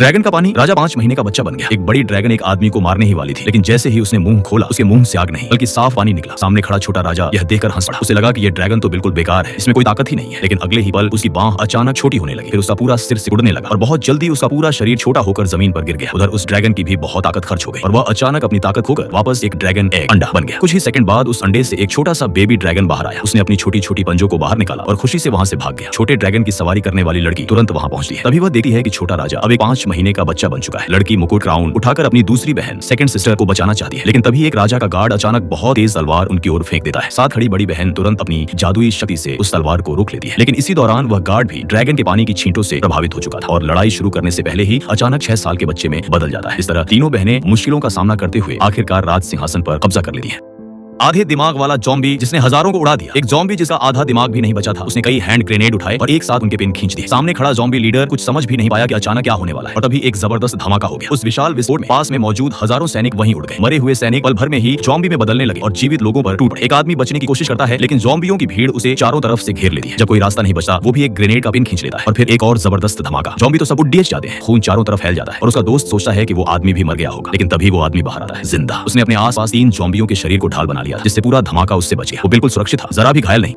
Dragon का पानी राजा 5 महीने का बच्चा बन गया। एक बड़ी ड्रैगन एक आदमी को मारने ही वाली थी, लेकिन जैसे ही उसने मुंह खोला उसके मुंह से आग नहीं बल्कि साफ पानी निकला। सामने खड़ा छोटा राजा यह देखकर हंस पड़ा। उसे लगा कि यह ड्रैगन तो बिल्कुल बेकार है, इसमें कोई ताकत ही नहीं है। लेकिन अगले ही पल उसकी बांह अचानक छोटी होने लगी, फिर उसका पूरा सिर सिकुड़ने लगा और बहुत जल्दी उसका पूरा शरीर छोटा होकर जमीन पर गिर गया। उधर उस ड्रैगन की भी बहुत ताकत खर्च हो गई और वह अचानक अपनी ताकत खोकर वापस एक ड्रैगन एग अंडा बन गया। कुछ ही सेकंड बाद उस अंडे से एक छोटा सा बेबी ड्रैगन बाहर आया। उसने अपनी छोटी छोटी पंजों को बाहर निकाला और खुशी से वहां से भाग गया। छोटे ड्रैगन की सवारी करने वाली लड़की तुरंत वहां पहुंचती है। तभी वह देखती है कि छोटा राजा अब एक 5 महीने का बच्चा बन चुका है। लड़की मुकुट क्राउन उठाकर अपनी दूसरी बहन सेकंड सिस्टर को बचाना चाहती है, लेकिन तभी एक राजा का गार्ड अचानक बहुत तेज तलवार उनकी ओर फेंक देता है। साथ खड़ी बड़ी बहन तुरंत अपनी जादुई शक्ति से उस तलवार को रोक लेती है। लेकिन इसी दौरान वह गार्ड भी ड्रैगन के पानी की छींटों से प्रभावित हो चुका था और लड़ाई शुरू करने से पहले ही अचानक 6 साल के बच्चे में बदल जाता है। इस तरह तीनों बहनें मुश्किलों का सामना करते हुए आखिरकार राज सिंहासन पर कब्जा कर लेती हैं। आधे दिमाग वाला ज़ॉम्बी जिसने हजारों को उड़ा दिया। एक ज़ॉम्बी जिसका आधा दिमाग भी नहीं बचा था, उसने कई हैंड ग्रेनेड उठाए और एक साथ उनके पिन खींच दिए। सामने खड़ा ज़ॉम्बी लीडर कुछ समझ भी नहीं पाया कि अचानक क्या होने वाला है और तभी एक जबरदस्त धमाका हो गया। उस विशाल विस्फोट में पास में मौजूद हजारों सैनिक वहीं उड़ गए। मरे हुए सैनिक पल भर में ही ज़ॉम्बी में बदलने लगे और जीवित लोगों पर टूट पड़े। एक आदमी बचने की कोशिश करता है, लेकिन ज़ॉम्बियों की भीड़ उसे चारों तरफ से घेर लेती है। जब कोई रास्ता नहीं बचता, वो भी एक ग्रेनेड का पिन खींच लेता है और फिर एक और जबरदस्त धमाका। ज़ॉम्बी तो सब उड़िए जाते हैं, खून चारों तरफ फैल जाता है और उसका दोस्त सोचता है कि वो आदमी भी मर गया होगा, लेकिन तभी वो आदमी बाहर आता है जिंदा। उसने अपने आस-पास 3 ज़ॉम्बियों के शरीर को ढाल बना लिया, जिससे पूरा धमाका उससे बचे। वो बिल्कुल सुरक्षित था, जरा भी घायल नहीं।